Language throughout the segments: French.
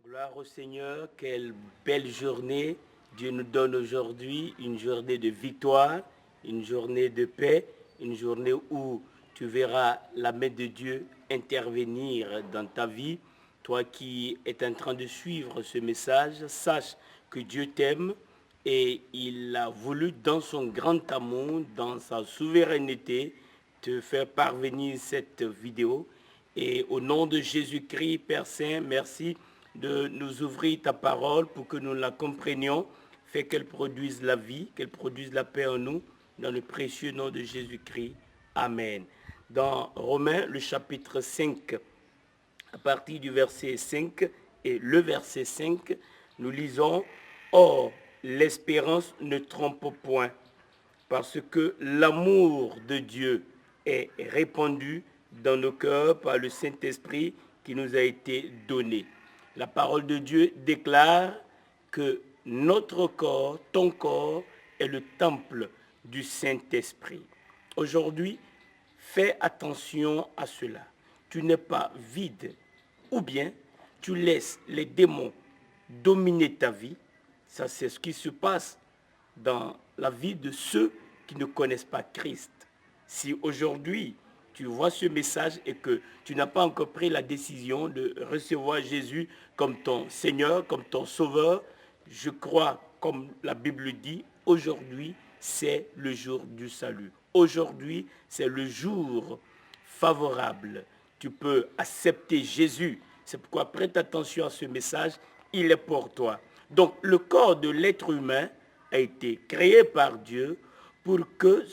Gloire au Seigneur, quelle belle journée Dieu nous donne aujourd'hui, une journée de victoire, une journée de paix, une journée où tu verras la main de Dieu intervenir dans ta vie. Toi qui es en train de suivre ce message, sache que Dieu t'aime et il a voulu dans son grand amour, dans sa souveraineté, te faire parvenir cette vidéo. Et au nom de Jésus-Christ, Père Saint, merci de nous ouvrir ta parole pour que nous la comprenions. Fais qu'elle produise la vie, qu'elle produise la paix en nous, dans le précieux nom de Jésus-Christ. Amen. Dans Romains, le chapitre 5, à partir du verset 5 et le verset 5, nous lisons « Or, l'espérance ne trompe point, parce que l'amour de Dieu est répandu dans nos cœurs par le Saint-Esprit qui nous a été donné. » La parole de Dieu déclare que notre corps, ton corps, est le temple du Saint-Esprit. Aujourd'hui, fais attention à cela. Tu n'es pas vide, ou bien tu laisses les démons dominer ta vie. Ça, c'est ce qui se passe dans la vie de ceux qui ne connaissent pas Christ. Si aujourd'hui, tu vois ce message et que tu n'as pas encore pris la décision de recevoir Jésus comme ton Seigneur, comme ton Sauveur, je crois, comme la Bible dit, aujourd'hui, c'est le jour du salut. Aujourd'hui, c'est le jour favorable. Tu peux accepter Jésus. C'est pourquoi prête attention à ce message, il est pour toi. Donc, le corps de l'être humain a été créé par Dieu pour que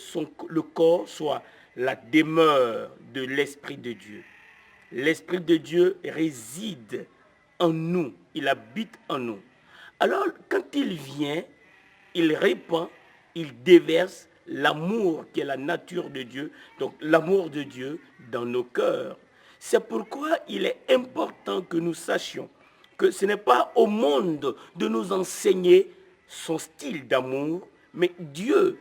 le corps soit la demeure de l'Esprit de Dieu. L'Esprit de Dieu réside en nous, il habite en nous. Alors, quand il vient, il répand, il déverse l'amour qui est la nature de Dieu, donc l'amour de Dieu dans nos cœurs. C'est pourquoi il est important que nous sachions que ce n'est pas au monde de nous enseigner son style d'amour, mais Dieu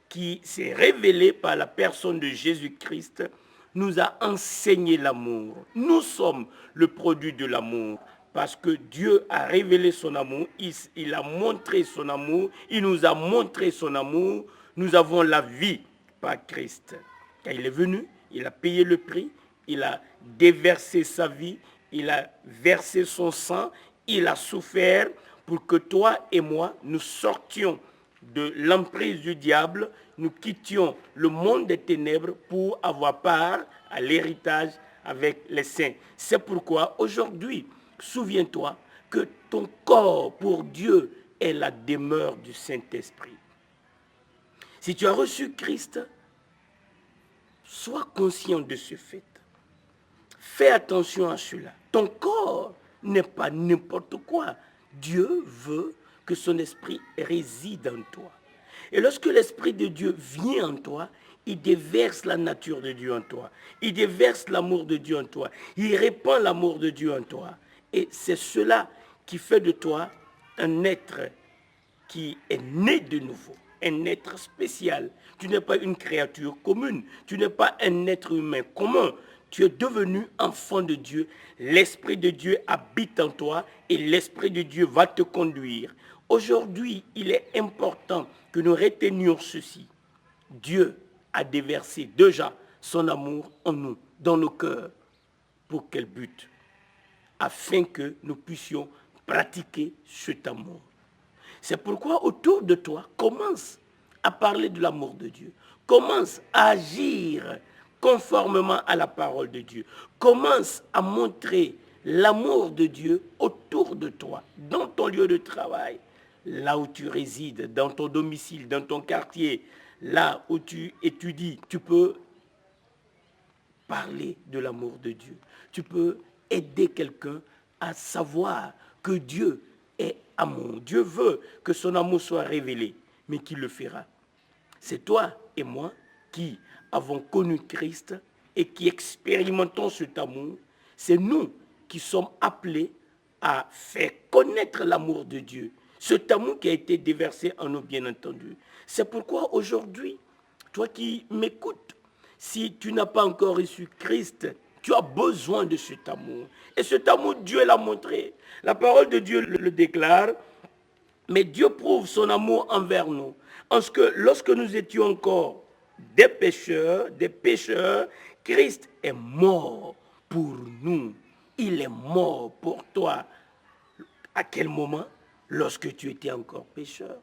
qui s'est révélé par la personne de Jésus-Christ, nous a enseigné l'amour. Nous sommes le produit de l'amour parce que Dieu a révélé son amour, il a montré son amour, il nous a montré son amour. Nous avons la vie par Christ. Quand il est venu, il a payé le prix, il a déversé sa vie, il a versé son sang, il a souffert pour que toi et moi, nous sortions de l'emprise du diable, nous quittions le monde des ténèbres pour avoir part à l'héritage avec les saints. C'est pourquoi aujourd'hui, souviens-toi que ton corps pour Dieu est la demeure du Saint-Esprit. Si tu as reçu Christ, sois conscient de ce fait. Fais attention à cela. Ton corps n'est pas n'importe quoi. Dieu veut que son esprit réside en toi. Et lorsque l'Esprit de Dieu vient en toi, il déverse la nature de Dieu en toi. Il déverse l'amour de Dieu en toi. Il répand l'amour de Dieu en toi. Et c'est cela qui fait de toi un être qui est né de nouveau, un être spécial. Tu n'es pas une créature commune. Tu n'es pas un être humain commun. Tu es devenu enfant de Dieu. L'Esprit de Dieu habite en toi et l'Esprit de Dieu va te conduire. Aujourd'hui, il est important que nous retenions ceci. Dieu a déversé déjà son amour en nous, dans nos cœurs. Pour quel but? Afin que nous puissions pratiquer cet amour. C'est pourquoi autour de toi, commence à parler de l'amour de Dieu. Commence à agir conformément à la parole de Dieu. Commence à montrer l'amour de Dieu autour de toi, dans ton lieu de travail, là où tu résides, dans ton domicile, dans ton quartier, là où tu étudies. Tu peux parler de l'amour de Dieu. Tu peux aider quelqu'un à savoir que Dieu est amour. Dieu veut que son amour soit révélé, mais qui le fera? C'est toi et moi qui avons connu Christ et qui expérimentons cet amour. C'est nous qui sommes appelés à faire connaître l'amour de Dieu. Cet amour qui a été déversé en nous, bien entendu. C'est pourquoi aujourd'hui, toi qui m'écoutes, si tu n'as pas encore reçu Christ Tu as besoin de cet amour. Et cet amour, Dieu l'a montré. La parole de Dieu le déclare. Mais Dieu prouve son amour envers nous. Parce que lorsque nous étions encore des pécheurs, Christ est mort pour nous. Il est mort pour toi. À quel moment? Lorsque tu étais encore pécheur.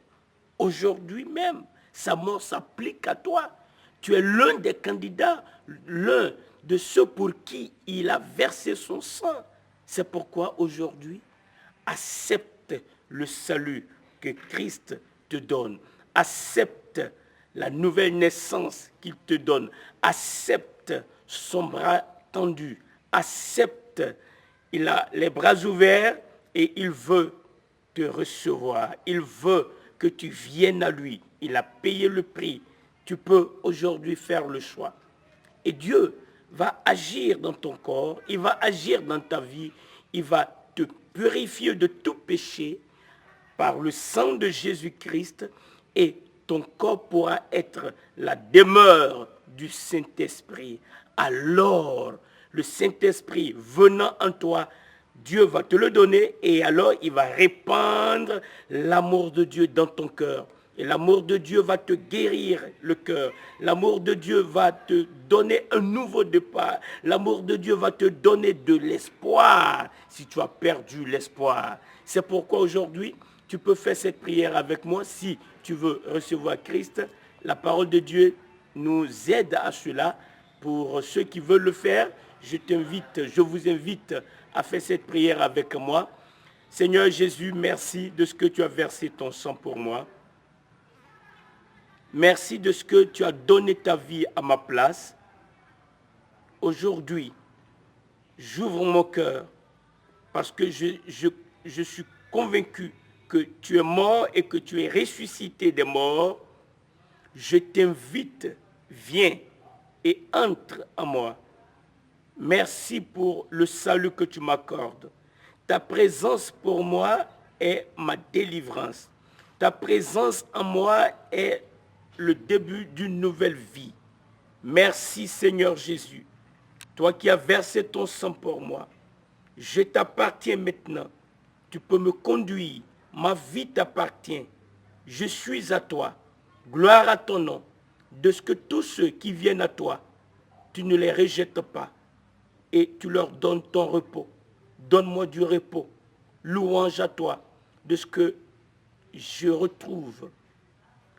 Aujourd'hui même, sa mort s'applique à toi. Tu es l'un des candidats, l'un de ceux pour qui il a versé son sang. C'est pourquoi aujourd'hui, accepte le salut que Christ te donne. Accepte la nouvelle naissance qu'il te donne. Accepte son bras tendu. Accepte. Il a les bras ouverts et il veut te recevoir. Il veut que tu viennes à lui. Il a payé le prix. Tu peux aujourd'hui faire le choix. Et Dieu va agir dans ton corps. Il va agir dans ta vie. Il va te purifier de tout péché par le sang de Jésus-Christ. Et ton corps pourra être la demeure du Saint-Esprit. Alors, le Saint-Esprit venant en toi, Dieu va te le donner et alors il va répandre l'amour de Dieu dans ton cœur. Et l'amour de Dieu va te guérir le cœur. L'amour de Dieu va te donner un nouveau départ. L'amour de Dieu va te donner de l'espoir si tu as perdu l'espoir. C'est pourquoi aujourd'hui, tu peux faire cette prière avec moi si tu veux recevoir Christ. La parole de Dieu nous aide à cela. Pour ceux qui veulent le faire, je vous invite à faire cette prière avec moi. Seigneur Jésus, merci de ce que tu as versé ton sang pour moi. Merci de ce que tu as donné ta vie à ma place. Aujourd'hui, j'ouvre mon cœur parce que je suis convaincu que tu es mort et que tu es ressuscité des morts. Je t'invite, viens et entre en moi. Merci pour le salut que tu m'accordes. Ta présence pour moi est ma délivrance. Ta présence en moi est le début d'une nouvelle vie. Merci Seigneur Jésus, toi qui as versé ton sang pour moi. Je t'appartiens maintenant. Tu peux me conduire. Ma vie t'appartient. Je suis à toi. Gloire à ton nom. De ce que tous ceux qui viennent à toi, tu ne les rejettes pas. Et tu leur donnes ton repos. Donne-moi du repos. Louange à toi de ce que je retrouve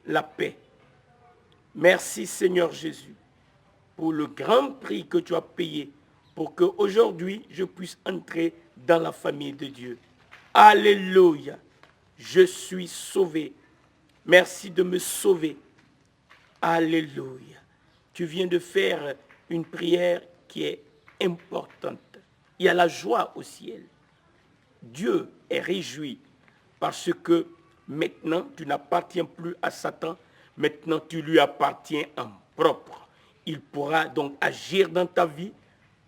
la paix. Merci Seigneur Jésus pour le grand prix que tu as payé pour qu'aujourd'hui je puisse entrer dans la famille de Dieu. Alléluia. Je suis sauvé. Merci de me sauver. Alléluia. Tu viens de faire une prière qui est importante. Il y a la joie au ciel. Dieu est réjoui parce que maintenant tu n'appartiens plus à Satan. Maintenant tu lui appartiens en propre. Il pourra donc agir dans ta vie,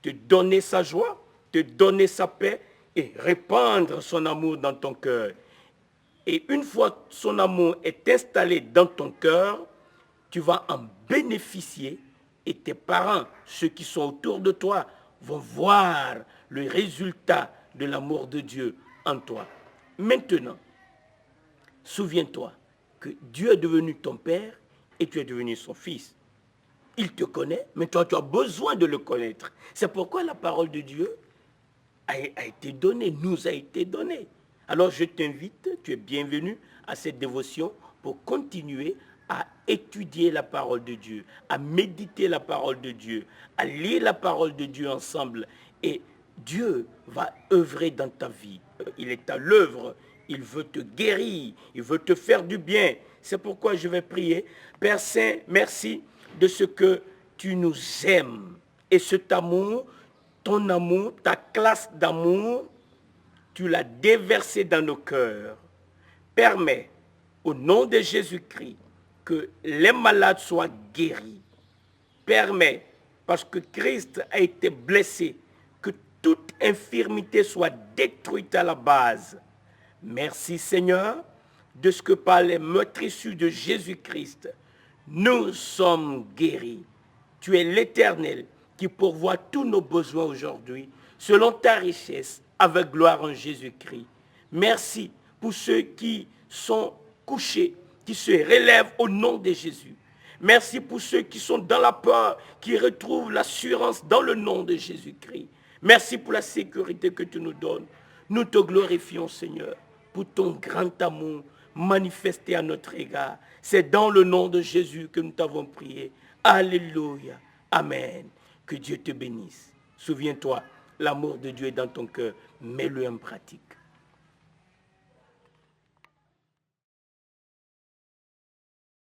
te donner sa joie, te donner sa paix et répandre son amour dans ton cœur. Et une fois son amour est installé dans ton cœur, tu vas en bénéficier et tes parents, ceux qui sont autour de toi, vont voir le résultat de l'amour de Dieu en toi. Maintenant, souviens-toi que Dieu est devenu ton Père et tu es devenu son Fils. Il te connaît, mais toi, tu as besoin de le connaître. C'est pourquoi la parole de Dieu a été donnée, nous a été donnée. Alors je t'invite, tu es bienvenu à cette dévotion pour continuer à étudier la parole de Dieu, à méditer la parole de Dieu, à lire la parole de Dieu ensemble. Et Dieu va œuvrer dans ta vie. Il est à l'œuvre. Il veut te guérir. Il veut te faire du bien. C'est pourquoi je vais prier. Père Saint, merci de ce que tu nous aimes. Et cet amour, ton amour, ta classe d'amour, tu l'as déversé dans nos cœurs. Permets, au nom de Jésus-Christ, que les malades soient guéris. Permets, parce que Christ a été blessé, que toute infirmité soit détruite à la base. Merci Seigneur, de ce que par les meurtrissures de Jésus-Christ, nous sommes guéris. Tu es l'Éternel qui pourvoit tous nos besoins aujourd'hui, selon ta richesse, avec gloire en Jésus-Christ. Merci pour ceux qui sont couchés, qui se relèvent au nom de Jésus. Merci pour ceux qui sont dans la peur, qui retrouvent l'assurance dans le nom de Jésus-Christ. Merci pour la sécurité que tu nous donnes. Nous te glorifions, Seigneur, pour ton grand amour manifesté à notre égard. C'est dans le nom de Jésus que nous t'avons prié. Alléluia. Amen. Que Dieu te bénisse. Souviens-toi, l'amour de Dieu est dans ton cœur. Mets-le en pratique.